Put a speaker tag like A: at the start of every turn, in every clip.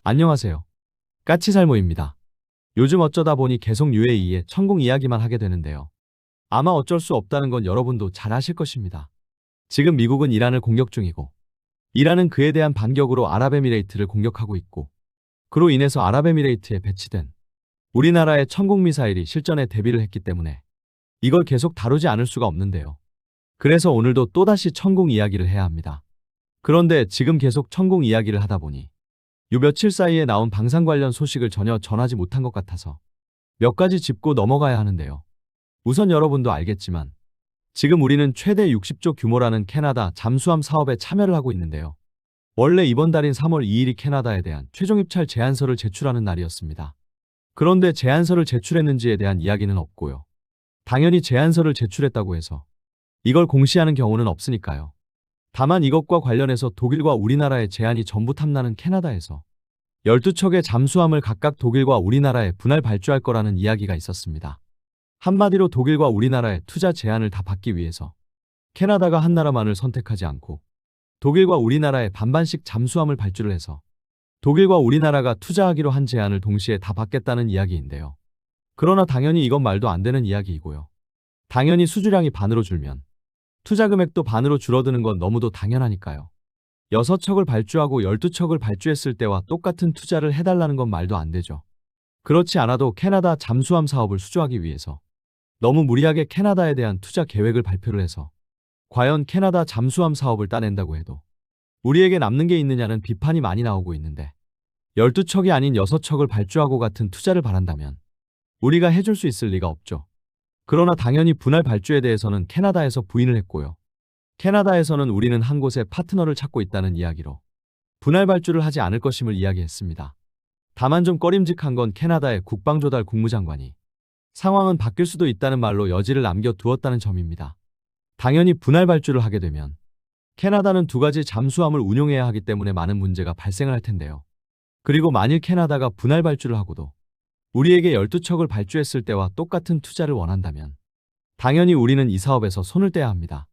A: 안녕하세요. 까치살모입니다. 요즘 어쩌다 보니 계속 UAE의 천공 이야기만 하게 되는데요. 아마 어쩔 수 없다는 건 여러분도 잘 아실 것입니다. 지금 미국은 이란을 공격 중이고, 이란은 그에 대한 반격으로 아랍에미레이트를 공격하고 있고, 그로 인해서 아랍에미레이트에 배치된 우리나라의 천공 미사일이 실전에 대비를 했기 때문에 이걸 계속 다루지 않을 수가 없는데요. 그래서 오늘도 또다시 천공 이야기를 해야 합니다. 그런데 지금 계속 천공 이야기를 하다 보니 요 며칠 사이에 나온 방산 관련 소식을 전혀 전하지 못한 것 같아서 몇 가지 짚고 넘어가야 하는데요. 우선 여러분도 알겠지만 지금 우리는 최대 60조 규모라는 캐나다 잠수함 사업에 참여를 하고 있는데요. 원래 이번 달인 3월 2일이 캐나다에 대한 최종 입찰 제안서를 제출하는 날이었습니다. 그런데 제안서를 제출했는지에 대한 이야기는 없고요. 당연히 제안서를 제출했다고 해서 이걸 공시하는 경우는 없으니까요. 다만 이것과 관련해서 독일과 우리나라의 제안이 전부 탐나는 캐나다에서 12척의 잠수함을 각각 독일과 우리나라에 분할 발주할 거라는 이야기가 있었습니다. 한마디로 독일과 우리나라의 투자 제안을 다 받기 위해서 캐나다가 한 나라만을 선택하지 않고 독일과 우리나라에 반반씩 잠수함을 발주를 해서 독일과 우리나라가 투자하기로 한 제안을 동시에 다 받겠다는 이야기인데요. 그러나 당연히 이건 말도 안 되는 이야기이고요. 당연히 수주량이 반으로 줄면 투자 금액도 반으로 줄어드는 건 너무도 당연하니까요. 6척을 발주하고 12척을 발주했을 때와 똑같은 투자를 해달라는 건 말도 안 되죠. 그렇지 않아도 캐나다 잠수함 사업을 수주하기 위해서 너무 무리하게 캐나다에 대한 투자 계획을 발표를 해서 과연 캐나다 잠수함 사업을 따낸다고 해도 우리에게 남는 게 있느냐는 비판이 많이 나오고 있는데 12척이 아닌 6척을 발주하고 같은 투자를 바란다면 우리가 해줄 수 있을 리가 없죠. 그러나 당연히 분할 발주에 대해서는 캐나다에서 부인을 했고요. 캐나다에서는 우리는 한 곳에 파트너를 찾고 있다는 이야기로 분할 발주를 하지 않을 것임을 이야기했습니다. 다만 좀 꺼림직한 건 캐나다의 국방조달 국무장관이 상황은 바뀔 수도 있다는 말로 여지를 남겨두었다는 점입니다. 당연히 분할 발주를 하게 되면 캐나다는 2가지 잠수함을 운용해야 하기 때문에 많은 문제가 발생을 할 텐데요. 그리고 만일 캐나다가 분할 발주를 하고도 우리에게 12척을 발주했을 때와 똑같은 투자를 원한다면 당연히 우리는 이 사업에서 손을 떼야 합니다.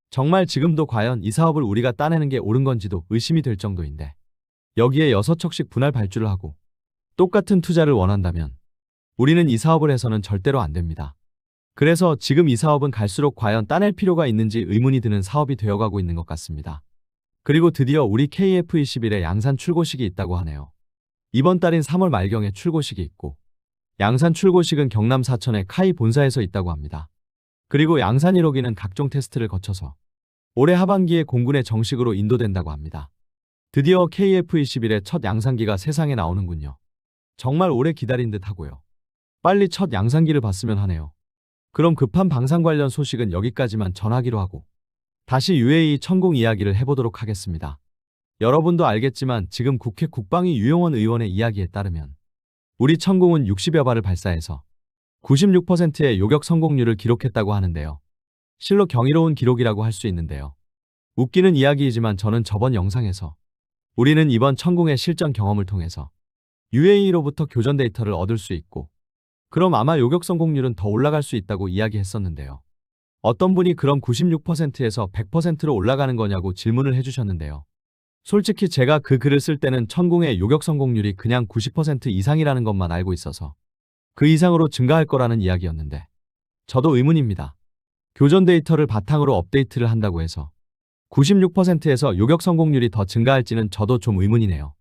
A: 정말 지금도 과연 이 사업을 우리가 따내는 게 옳은 건지도 의심이 될 정도인데 여기에 6척씩 분할 발주를 하고 똑같은 투자를 원한다면 우리는 이 사업을 해서는 절대로 안 됩니다. 그래서 지금 이 사업은 갈수록 과연 따낼 필요가 있는지 의문이 드는 사업이 되어가고 있는 것 같습니다. 그리고 드디어 우리 KF-21의 양산 출고식이 있다고 하네요. 이번 달인 3월 말경에 출고식이 있고 양산 출고식은 경남 사천의 카이 본사에서 있다고 합니다. 그리고 양산 1호기는 각종 테스트를 거쳐서 올해 하반기에 공군에 정식으로 인도된다고 합니다. 드디어 KF-21의 첫 양산기가 세상에 나오는군요. 정말 오래 기다린 듯 하고요. 빨리 첫 양산기를 봤으면 하네요. 그럼 급한 방산 관련 소식은 여기까지만 전하기로 하고 다시 UAE 천공 이야기를 해보도록 하겠습니다. 여러분도 알겠지만 지금 국회 국방위 유용원 의원의 이야기에 따르면 우리 천공은 60여 발을 발사해서 96%의 요격 성공률을 기록했다고 하는데요. 실로 경이로운 기록이라고 할 수 있는데요. 웃기는 이야기이지만 저는 저번 영상에서 우리는 이번 천공의 실전 경험을 통해서 UAE로부터 교전 데이터를 얻을 수 있고 그럼 아마 요격 성공률은 더 올라갈 수 있다고 이야기했었는데요. 어떤 분이 그럼 96%에서 100%로 올라가는 거냐고 질문을 해주셨는데요. 솔직히 제가 그 글을 쓸 때는 천공의 요격 성공률이 그냥 90% 이상이라는 것만 알고 있어서 그 이상으로 증가할 거라는 이야기였는데 저도 의문입니다. 교전 데이터를 바탕으로 업데이트를 한다고 해서 96%에서 요격 성공률이 더 증가할지는 저도 좀 의문이네요.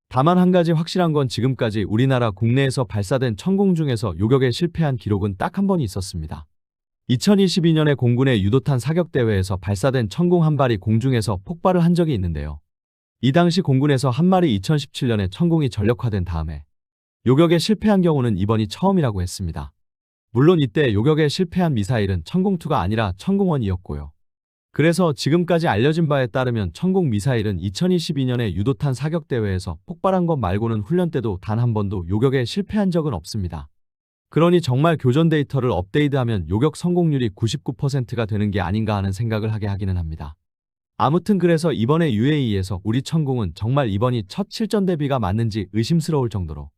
A: 다만 한 가지 확실한 건 지금까지 우리나라 국내에서 발사된 천공 중에서 요격에 실패한 기록은 딱 한 번이 있었습니다. 2022년에 공군의 유도탄 사격대회에서 발사된 천공 한 발이 공중에서 폭발을 한 적이 있는데요. 이 당시 공군에서 한 말이 2017년에 천공이 전력화된 다음에 요격에 실패한 경우는 이번이 처음이라고 했습니다. 물론 이때 요격에 실패한 미사일은 천공2가 아니라 천공1이었고요. 그래서 지금까지 알려진 바에 따르면 천공 미사일은 2022년에 유도탄 사격대회에서 폭발한 것 말고는 훈련 때도 단 한 번도 요격에 실패한 적은 없습니다. 그러니 정말 교전 데이터를 업데이트하면 요격 성공률이 99%가 되는 게 아닌가 하는 생각을 하게 하기는 합니다. 아무튼 그래서 이번에 UAE에서 우리 천공은 정말 이번이 첫 실전 대비가 맞는지 의심스러울 정도로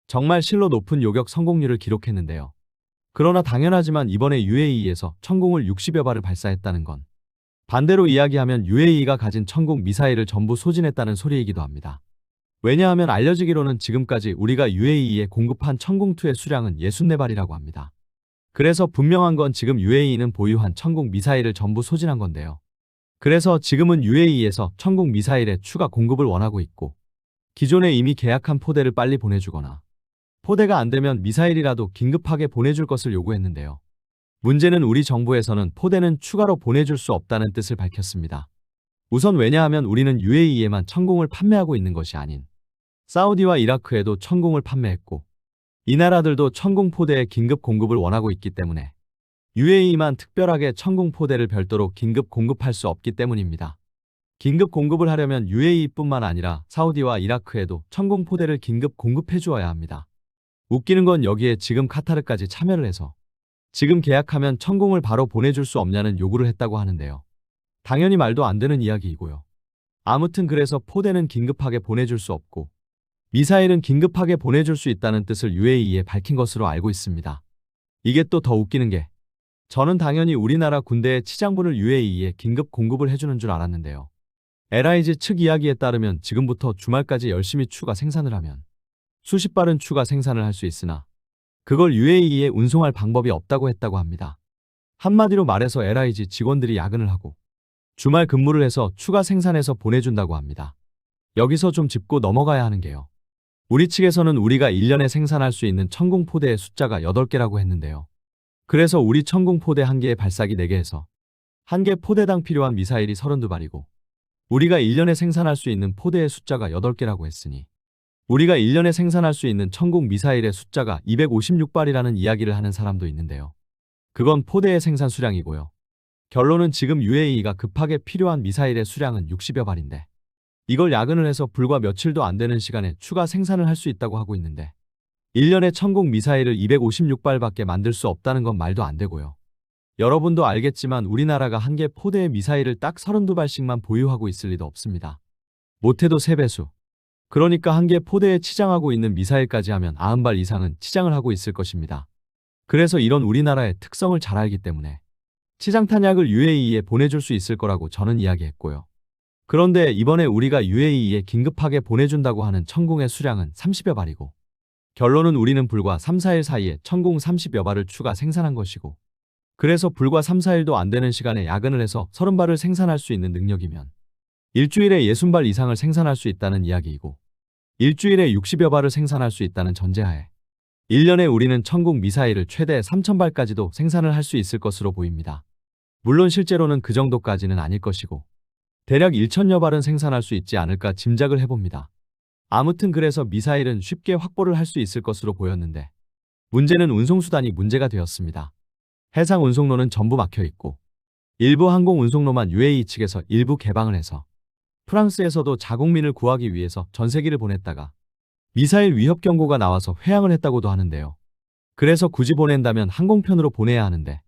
A: 정말 실로 높은 요격 성공률을 기록했는데요. 그러나 당연하지만 이번에 UAE에서 천공을 60여 발을 발사했다는 건 반대로 이야기하면 UAE가 가진 천공 미사일을 전부 소진했다는 소리이기도 합니다. 왜냐하면 알려지기로는 지금까지 우리가 UAE에 공급한 천공2의 수량은 64발이라고 합니다. 그래서 분명한 건 지금 UAE는 보유한 천공 미사일을 전부 소진한 건데요. 그래서 지금은 UAE에서 천공 미사일의 추가 공급을 원하고 있고, 기존에 이미 계약한 포대를 빨리 보내주거나 포대가 안 되면 미사일이라도 긴급하게 보내줄 것을 요구했는데요. 문제는 우리 정부에서는 포대는 추가로 보내줄 수 없다는 뜻을 밝혔습니다. 우선 왜냐하면 우리는 UAE에만 천공을 판매하고 있는 것이 아닌 사우디와 이라크에도 천공을 판매했고, 이 나라들도 천공 포대의 긴급 공급을 원하고 있기 때문에 UAE만 특별하게 천공 포대를 별도로 긴급 공급할 수 없기 때문입니다. 긴급 공급을 하려면 UAE뿐만 아니라 사우디와 이라크에도 천공 포대를 긴급 공급해 주어야 합니다. 웃기는 건 여기에 지금 카타르까지 참여를 해서 지금 계약하면 천공을 바로 보내줄 수 없냐는 요구를 했다고 하는데요. 당연히 말도 안 되는 이야기이고요. 아무튼 그래서 포대는 긴급하게 보내줄 수 없고 미사일은 긴급하게 보내줄 수 있다는 뜻을 UAE에 밝힌 것으로 알고 있습니다. 이게 또 더 웃기는 게 저는 당연히 우리나라 군대의 치장부를 UAE에 긴급 공급을 해주는 줄 알았는데요. LIG 측 이야기에 따르면 지금부터 주말까지 열심히 추가 생산을 하면 수십 발은 추가 생산을 할 수 있으나 그걸 UAE에 운송할 방법이 없다고 했다고 합니다. 한마디로 말해서 LIG 직원들이 야근을 하고 주말 근무를 해서 추가 생산해서 보내준다고 합니다. 여기서 좀 짚고 넘어가야 하는 게요. 우리 측에서는 우리가 1년에 생산할 수 있는 천공포대의 숫자가 8개라고 했는데요. 그래서 우리 천공포대 1개에 발사기 4개에서 1개 포대당 필요한 미사일이 32발이고 우리가 1년에 생산할 수 있는 포대의 숫자가 8개라고 했으니 우리가 1년에 생산할 수 있는 천공 미사일의 숫자가 256발이라는 이야기를 하는 사람도 있는데요. 그건 포대의 생산 수량이고요. 결론은 지금 UAE가 급하게 필요한 미사일의 수량은 60여 발인데 이걸 야근을 해서 불과 며칠도 안 되는 시간에 추가 생산을 할 수 있다고 하고 있는데 1년에 천공 미사일을 256발밖에 만들 수 없다는 건 말도 안 되고요. 여러분도 알겠지만 우리나라가 1개 포대의 미사일을 딱 32발씩만 보유하고 있을 리도 없습니다. 못해도 3배수. 그러니까 1개 포대에 치장하고 있는 미사일까지 하면 90발 이상은 치장을 하고 있을 것입니다. 그래서 이런 우리나라의 특성을 잘 알기 때문에 치장 탄약을 UAE에 보내줄 수 있을 거라고 저는 이야기했고요. 그런데 이번에 우리가 UAE에 긴급하게 보내준다고 하는 천공의 수량은 30여 발이고 결론은 우리는 불과 3, 4일 사이에 천공 30여 발을 추가 생산한 것이고 그래서 불과 3, 4일도 안 되는 시간에 야근을 해서 30발을 생산할 수 있는 능력이면 일주일에 60발 이상을 생산할 수 있다는 이야기이고 일주일에 60여 발을 생산할 수 있다는 전제하에 1년에 우리는 천공 미사일을 최대 3,000발까지도 생산을 할 수 있을 것으로 보입니다. 물론 실제로는 그 정도까지는 아닐 것이고 대략 1,000여 발은 생산할 수 있지 않을까 짐작을 해봅니다. 아무튼 그래서 미사일은 쉽게 확보를 할 수 있을 것으로 보였는데 문제는 운송수단이 문제가 되었습니다. 해상 운송로는 전부 막혀있고 일부 항공 운송로만 UAE 측에서 일부 개방을 해서 프랑스에서도 자국민을 구하기 위해서 전세기를 보냈다가 미사일 위협 경고가 나와서 회항을 했다고도 하는데요. 그래서 굳이 보낸다면 항공편으로 보내야 하는데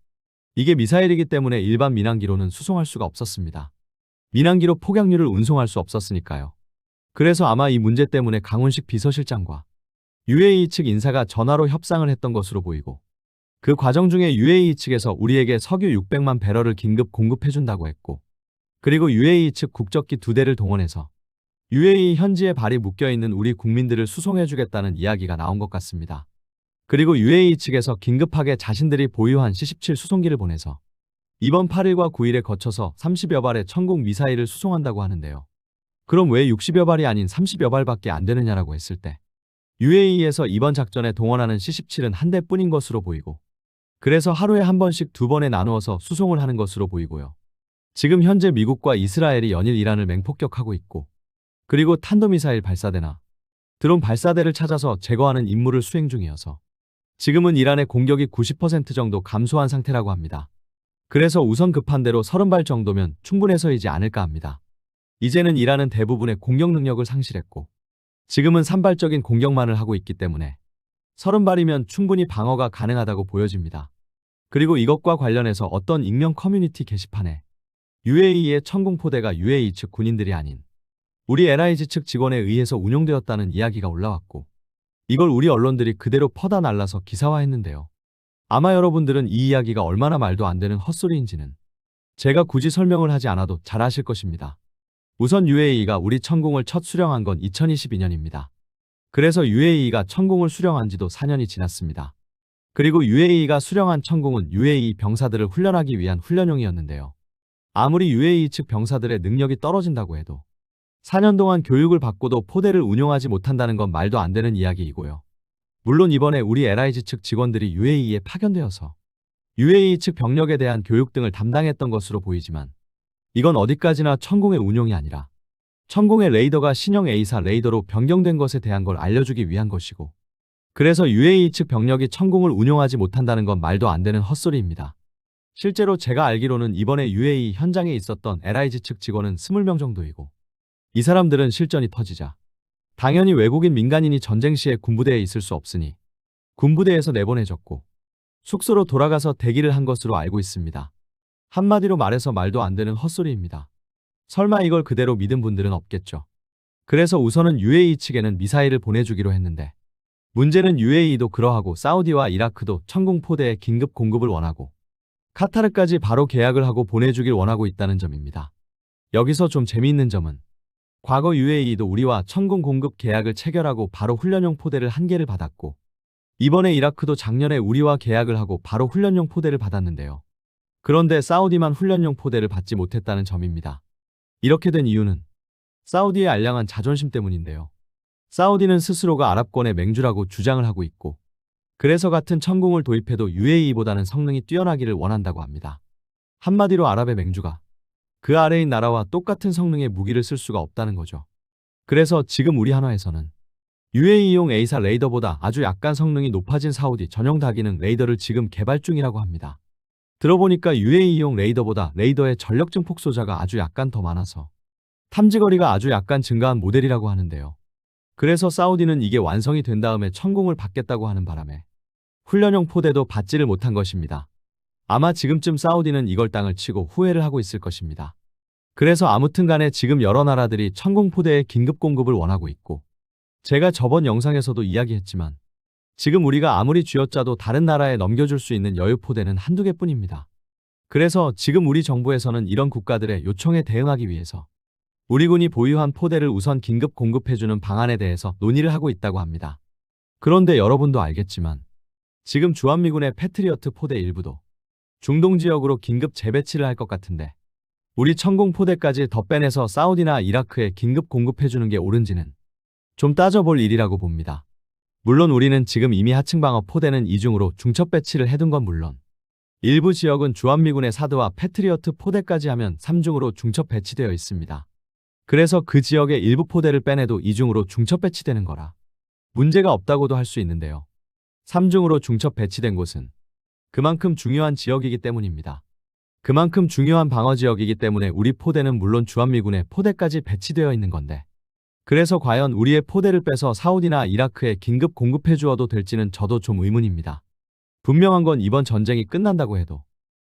A: 이게 미사일이기 때문에 일반 민항기로는 수송할 수가 없었습니다. 민항기로 폭약류를 운송할 수 없었으니까요. 그래서 아마 이 문제 때문에 강훈식 비서실장과 UAE 측 인사가 전화로 협상을 했던 것으로 보이고 그 과정 중에 UAE 측에서 우리에게 석유 600만 배럴을 긴급 공급해준다고 했고 그리고 UAE 측 국적기 2대를 동원해서 UAE 현지에 발이 묶여있는 우리 국민들을 수송해주겠다는 이야기가 나온 것 같습니다. 그리고 UAE 측에서 긴급하게 자신들이 보유한 C-17 수송기를 보내서 이번 8일과 9일에 거쳐서 30여 발의 천공 미사일을 수송한다고 하는데요. 그럼 왜 60여 발이 아닌 30여 발밖에 안 되느냐라고 했을 때 UAE에서 이번 작전에 동원하는 C-17은 1대뿐인 것으로 보이고 그래서 하루에 한 번씩 2번에 나누어서 수송을 하는 것으로 보이고요. 지금 현재 미국과 이스라엘이 연일 이란을 맹폭격하고 있고 그리고 탄도미사일 발사대나 드론 발사대를 찾아서 제거하는 임무를 수행 중이어서 지금은 이란의 공격이 90% 정도 감소한 상태라고 합니다. 그래서 우선 급한 대로 30발 정도면 충분해서이지 않을까 합니다. 이제는 이란은 대부분의 공격 능력을 상실했고 지금은 산발적인 공격만을 하고 있기 때문에 30발이면 충분히 방어가 가능하다고 보여집니다. 그리고 이것과 관련해서 어떤 익명 커뮤니티 게시판에 UAE의 천공포대가 UAE 측 군인들이 아닌 우리 LIG 측 직원에 의해서 운용되었다는 이야기가 올라왔고 이걸 우리 언론들이 그대로 퍼다 날라서 기사화했는데요. 아마 여러분들은 이 이야기가 얼마나 말도 안 되는 헛소리인지는 제가 굳이 설명을 하지 않아도 잘 아실 것입니다. 우선 UAE가 우리 천공을 첫 수령한 건 2022년입니다. 그래서 UAE가 천공을 수령한 지도 4년이 지났습니다. 그리고 UAE가 수령한 천공은 UAE 병사들을 훈련하기 위한 훈련용이었는데요. 아무리 UAE 측 병사들의 능력이 떨어진다고 해도 4년 동안 교육을 받고도 포대를 운용하지 못한다는 건 말도 안 되는 이야기이고요. 물론 이번에 우리 LIG 측 직원들이 UAE에 파견되어서 UAE 측 병력에 대한 교육 등을 담당했던 것으로 보이지만 이건 어디까지나 천공의 운용이 아니라 천공의 레이더가 신형 A사 레이더로 변경된 것에 대한 걸 알려주기 위한 것이고, 그래서 UAE 측 병력이 천공을 운용하지 못한다는 건 말도 안 되는 헛소리입니다. 실제로 제가 알기로는 이번에 UAE 현장에 있었던 LIG 측 직원은 20명 정도이고, 이 사람들은 실전이 터지자 당연히 외국인 민간인이 전쟁 시에 군부대에 있을 수 없으니 군부대에서 내보내졌고 숙소로 돌아가서 대기를 한 것으로 알고 있습니다. 한마디로 말해서 말도 안 되는 헛소리입니다. 설마 이걸 그대로 믿은 분들은 없겠죠. 그래서 우선은 UAE 측에는 미사일을 보내주기로 했는데, 문제는 UAE도 그러하고 사우디와 이라크도 천공 포대의 긴급 공급을 원하고 카타르까지 바로 계약을 하고 보내주길 원하고 있다는 점입니다. 여기서 좀 재미있는 점은 과거 UAE도 우리와 천공 공급 계약을 체결하고 바로 훈련용 포대를 1개를 받았고, 이번에 이라크도 작년에 우리와 계약을 하고 바로 훈련용 포대를 받았는데요. 그런데 사우디만 훈련용 포대를 받지 못했다는 점입니다. 이렇게 된 이유는 사우디의 알량한 자존심 때문인데요. 사우디는 스스로가 아랍권의 맹주라고 주장을 하고 있고, 그래서 같은 천공을 도입해도 UAE보다는 성능이 뛰어나기를 원한다고 합니다. 한마디로 아랍의 맹주가 그 아래인 나라와 똑같은 성능의 무기를 쓸 수가 없다는 거죠. 그래서 지금 우리 한화에서는 UAE용 A사 레이더보다 아주 약간 성능이 높아진 사우디 전용 다기능 레이더를 지금 개발 중이라고 합니다. 들어보니까 UAE용 레이더보다 레이더의 전력 증폭 소자가 아주 약간 더 많아서 탐지거리가 아주 약간 증가한 모델이라고 하는데요. 그래서 사우디는 이게 완성이 된 다음에 천공을 받겠다고 하는 바람에 훈련용 포대도 받지를 못한 것입니다. 아마 지금쯤 사우디는 이걸 땅을 치고 후회를 하고 있을 것입니다. 그래서 아무튼 간에 지금 여러 나라들이 천공 포대의 긴급 공급을 원하고 있고, 제가 저번 영상에서도 이야기했지만 지금 우리가 아무리 쥐어짜도 다른 나라에 넘겨줄 수 있는 여유 포대는 한두 개뿐입니다. 그래서 지금 우리 정부에서는 이런 국가들의 요청에 대응하기 위해서 우리 군이 보유한 포대를 우선 긴급 공급해주는 방안에 대해서 논의를 하고 있다고 합니다. 그런데 여러분도 알겠지만 지금 주한미군의 패트리어트 포대 일부도 중동 지역으로 긴급 재배치를 할 것 같은데, 우리 천공 포대까지 더 빼내서 사우디나 이라크에 긴급 공급해주는 게 옳은지는 좀 따져볼 일이라고 봅니다. 물론 우리는 지금 이미 하층 방어 포대는 2중으로 중첩 배치를 해둔 건 물론 일부 지역은 주한미군의 사드와 패트리어트 포대까지 하면 3중으로 중첩 배치되어 있습니다. 그래서 그 지역의 일부 포대를 빼내도 2중으로 중첩 배치되는 거라 문제가 없다고도 할 수 있는데요. 3중으로 중첩 배치된 곳은 그만큼 중요한 지역이기 때문입니다. 그만큼 중요한 방어 지역이기 때문에 우리 포대는 물론 주한미군의 포대까지 배치되어 있는 건데, 그래서 과연 우리의 포대를 빼서 사우디나 이라크에 긴급 공급해 주어도 될지는 저도 좀 의문입니다. 분명한 건 이번 전쟁이 끝난다고 해도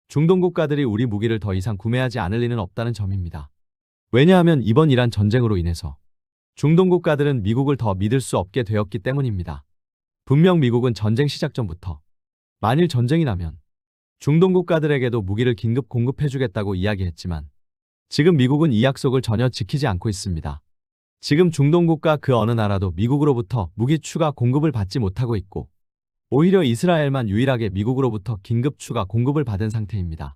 A: 중동 국가들이 우리 무기를 더 이상 구매하지 않을 리는 없다는 점입니다. 왜냐하면 이번 이란 전쟁으로 인해서 중동 국가들은 미국을 더 믿을 수 없게 되었기 때문입니다. 분명 미국은 전쟁 시작 전부터 만일 전쟁이 나면 중동 국가들에게도 무기를 긴급 공급해주겠다고 이야기했지만 지금 미국은 이 약속을 전혀 지키지 않고 있습니다. 지금 중동 국가 그 어느 나라도 미국으로부터 무기 추가 공급을 받지 못하고 있고, 오히려 이스라엘만 유일하게 미국으로부터 긴급 추가 공급을 받은 상태입니다.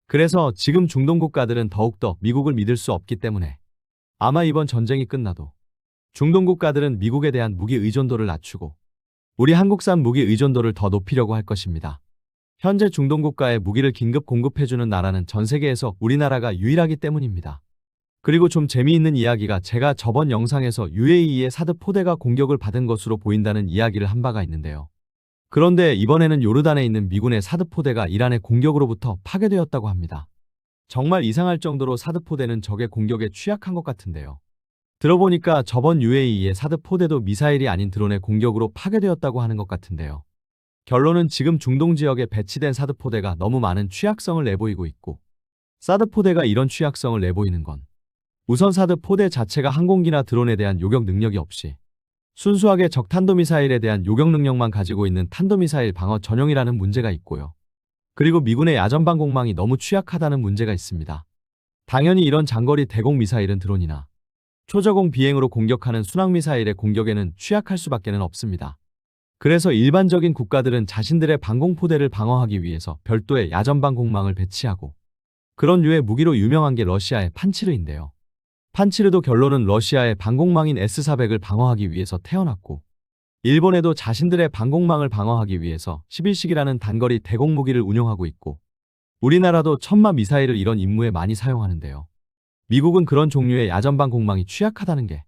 A: 그래서 지금 중동 국가들은 더욱더 미국을 믿을 수 없기 때문에 아마 이번 전쟁이 끝나도 중동 국가들은 미국에 대한 무기 의존도를 낮추고 우리 한국산 무기 의존도를 더 높이려고 할 것입니다. 현재 중동 국가에 무기를 긴급 공급해주는 나라는 전 세계에서 우리나라가 유일하기 때문입니다. 그리고 좀 재미있는 이야기가 제가 저번 영상에서 UAE의 사드 포대가 공격을 받은 것으로 보인다는 이야기를 한 바가 있는데요. 그런데 이번에는 요르단에 있는 미군의 사드 포대가 이란의 공격으로부터 파괴되었다고 합니다. 정말 이상할 정도로 사드 포대는 적의 공격에 취약한 것 같은데요. 들어보니까 저번 UAE의 사드 포대도 미사일이 아닌 드론의 공격으로 파괴되었다고 하는 것 같은데요. 결론은 지금 중동 지역에 배치된 사드 포대가 너무 많은 취약성을 내보이고 있고, 사드 포대가 이런 취약성을 내보이는 건 우선 사드 포대 자체가 항공기나 드론에 대한 요격 능력이 없이 순수하게 적 탄도미사일에 대한 요격 능력만 가지고 있는 탄도미사일 방어 전용이라는 문제가 있고요. 그리고 미군의 야전방공망이 너무 취약하다는 문제가 있습니다. 당연히 이런 장거리 대공 미사일은 드론이나 초저공 비행으로 공격하는 순항미사일의 공격에는 취약할 수밖에 없습니다. 그래서 일반적인 국가들은 자신들의 방공포대를 방어하기 위해서 별도의 야전방공망을 배치하고 그런 류의 무기로 유명한 게 러시아의 판치르인데요. 판치르도 결론은 러시아의 방공망인 S-400을 방어하기 위해서 태어났고 일본에도 자신들의 방공망을 방어하기 위해서 11식이라는 단거리 대공무기를 운용하고 있고 우리나라도 천마 미사일을 이런 임무에 많이 사용하는데요. 미국은 그런 종류의 야전방공망이 취약하다는 게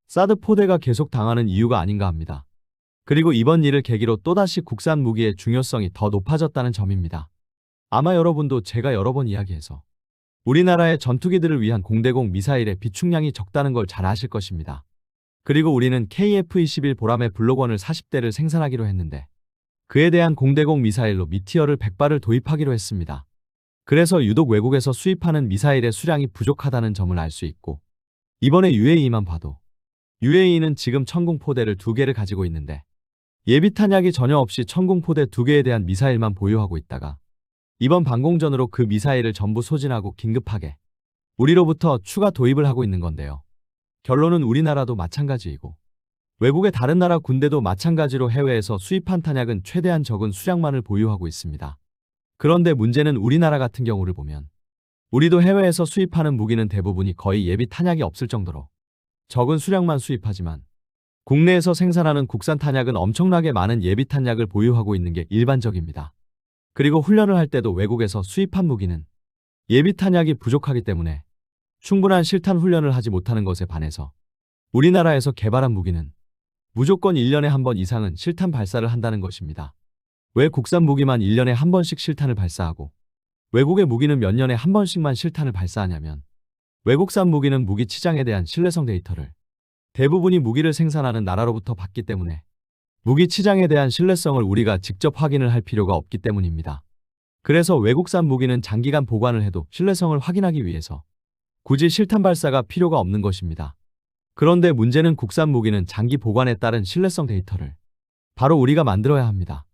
A: 사드 포대가 계속 당하는 이유가 아닌가 합니다. 그리고 이번 일을 계기로 또다시 국산 무기의 중요성이 더 높아졌다는 점입니다. 아마 여러분도 제가 여러 번 이야기해서 우리나라의 전투기들을 위한 공대공 미사일의 비축량이 적다는 걸 잘 아실 것입니다. 그리고 우리는 KF-21 보람의 블록원을 40대를 생산하기로 했는데 그에 대한 공대공 미사일로 미티어를 100발을 도입하기로 했습니다. 그래서 유독 외국에서 수입하는 미사일의 수량이 부족하다는 점을 알 수 있고 이번에 UAE만 봐도 UAE는 지금 천궁포대를 2개를 가지고 있는데 예비 탄약이 전혀 없이 천궁포대 2개에 대한 미사일만 보유하고 있다가 이번 방공전으로 그 미사일을 전부 소진하고 긴급하게 우리로부터 추가 도입을 하고 있는 건데요. 결론은 우리나라도 마찬가지이고 외국의 다른 나라 군대도 마찬가지로 해외에서 수입한 탄약은 최대한 적은 수량만을 보유하고 있습니다. 그런데 문제는 우리나라 같은 경우를 보면 우리도 해외에서 수입하는 무기는 대부분이 거의 예비 탄약이 없을 정도로 적은 수량만 수입하지만 국내에서 생산하는 국산 탄약은 엄청나게 많은 예비 탄약을 보유하고 있는 게 일반적입니다. 그리고 훈련을 할 때도 외국에서 수입한 무기는 예비 탄약이 부족하기 때문에 충분한 실탄 훈련을 하지 못하는 것에 반해서 우리나라에서 개발한 무기는 무조건 1년에 한 번 이상은 실탄 발사를 한다는 것입니다. 왜 국산 무기만 1년에 한 번씩 실탄을 발사하고 외국의 무기는 몇 년에 한 번씩만 실탄을 발사하냐면 외국산 무기는 무기 치장에 대한 신뢰성 데이터를 대부분이 무기를 생산하는 나라로부터 받기 때문에 무기 치장에 대한 신뢰성을 우리가 직접 확인을 할 필요가 없기 때문입니다. 그래서 외국산 무기는 장기간 보관을 해도 신뢰성을 확인하기 위해서 굳이 실탄 발사가 필요가 없는 것입니다. 그런데 문제는 국산 무기는 장기 보관에 따른 신뢰성 데이터를 바로 우리가 만들어야 합니다.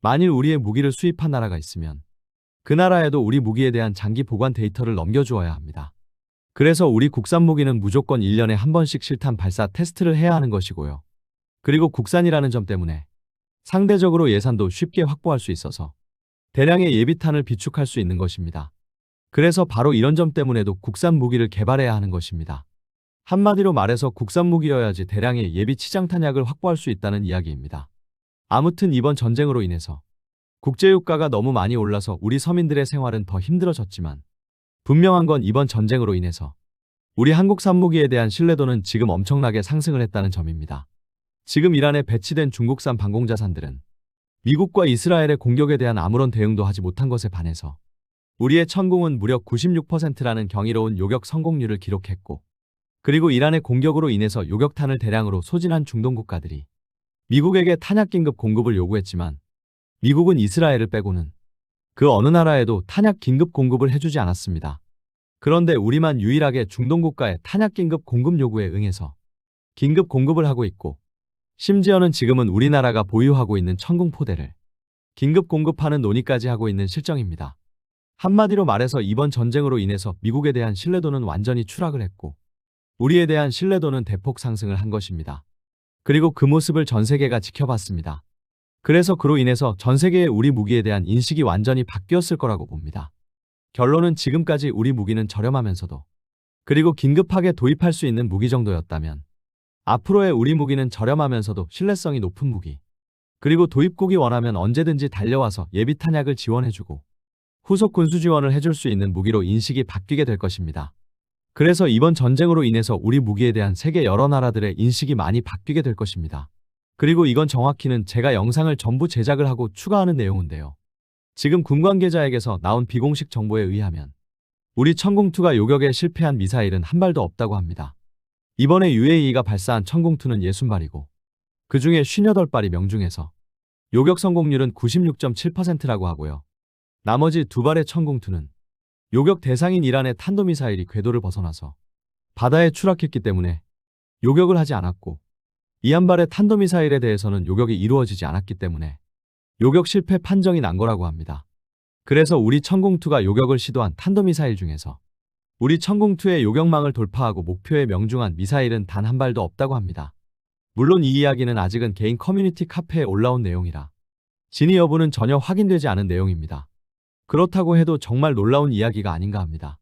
A: 만일 우리의 무기를 수입한 나라가 있으면 그 나라에도 우리 무기에 대한 장기 보관 데이터를 넘겨주어야 합니다. 그래서 우리 국산 무기는 무조건 1년에 한 번씩 실탄 발사 테스트를 해야 하는 것이고요. 그리고 국산이라는 점 때문에 상대적으로 예산도 쉽게 확보할 수 있어서 대량의 예비탄을 비축할 수 있는 것입니다. 그래서 바로 이런 점 때문에도 국산 무기를 개발해야 하는 것입니다. 한마디로 말해서 국산 무기여야지 대량의 예비 치장 탄약을 확보할 수 있다는 이야기입니다. 아무튼 이번 전쟁으로 인해서 국제유가가 너무 많이 올라서 우리 서민들의 생활은 더 힘들어졌지만 분명한 건 이번 전쟁으로 인해서 우리 한국산 무기에 대한 신뢰도는 지금 엄청나게 상승을 했다는 점입니다. 지금 이란에 배치된 중국산 방공자산들은 미국과 이스라엘의 공격에 대한 아무런 대응도 하지 못한 것에 반해서 우리의 천궁은 무려 96%라는 경이로운 요격 성공률을 기록했고 그리고 이란의 공격으로 인해서 요격탄을 대량으로 소진한 중동 국가들이 미국에게 탄약 긴급 공급을 요구했지만 미국은 이스라엘을 빼고는 그 어느 나라에도 탄약 긴급 공급을 해주지 않았습니다. 그런데 우리만 유일하게 중동 국가의 탄약 긴급 공급 요구에 응해서 긴급 공급을 하고 있고 심지어는 지금은 우리나라가 보유하고 있는 천궁포대를 긴급 공급하는 논의까지 하고 있는 실정입니다. 한마디로 말해서 이번 전쟁으로 인해서 미국에 대한 신뢰도는 완전히 추락을 했고 우리에 대한 신뢰도는 대폭 상승을 한 것입니다. 그리고 그 모습을 전 세계가 지켜봤습니다. 그래서 그로 인해서 전 세계의 우리 무기에 대한 인식이 완전히 바뀌었을 거라고 봅니다. 결론은 지금까지 우리 무기는 저렴하면서도 그리고 긴급하게 도입할 수 있는 무기 정도였다면 앞으로의 우리 무기는 저렴하면서도 신뢰성이 높은 무기 그리고 도입국이 원하면 언제든지 달려와서 예비 탄약을 지원해주고 후속 군수 지원을 해줄 수 있는 무기로 인식이 바뀌게 될 것입니다. 그래서 이번 전쟁으로 인해서 우리 무기에 대한 세계 여러 나라들의 인식이 많이 바뀌게 될 것입니다. 그리고 이건 정확히는 제가 영상을 전부 제작을 하고 추가하는 내용인데요. 지금 군 관계자에게서 나온 비공식 정보에 의하면 우리 천궁2가 요격에 실패한 미사일은 한 발도 없다고 합니다. 이번에 UAE가 발사한 천궁2는 60발이고 그 중에 58발이 명중해서 요격 성공률은 96.7%라고 하고요. 나머지 2발의 천궁2는 요격 대상인 이란의 탄도미사일이 궤도를 벗어나서 바다에 추락했기 때문에 요격을 하지 않았고 이 한 발의 탄도미사일에 대해서는 요격이 이루어지지 않았기 때문에 요격 실패 판정이 난 거라고 합니다. 그래서 우리 천궁2가 요격을 시도한 탄도미사일 중에서 우리 천공투의 요격망을 돌파하고 목표에 명중한 미사일은 단 한 발도 없다고 합니다. 물론 이 이야기는 아직은 개인 커뮤니티 카페에 올라온 내용이라 진위 여부는 전혀 확인되지 않은 내용입니다. 그렇다고 해도 정말 놀라운 이야기가 아닌가 합니다.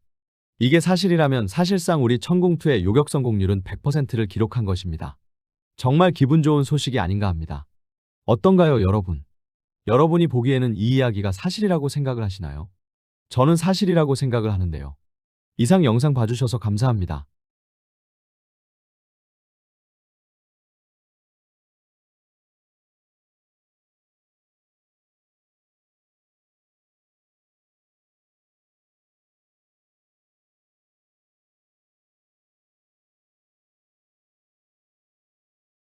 A: 이게 사실이라면 사실상 우리 천공투의 요격 성공률은 100%를 기록한 것입니다. 정말 기분 좋은 소식이 아닌가 합니다. 어떤가요, 여러분? 여러분이 보기에는 이 이야기가 사실이라고 생각을 하시나요? 저는 사실이라고 생각을 하는데요. 이상 영상 봐주셔서 감사합니다.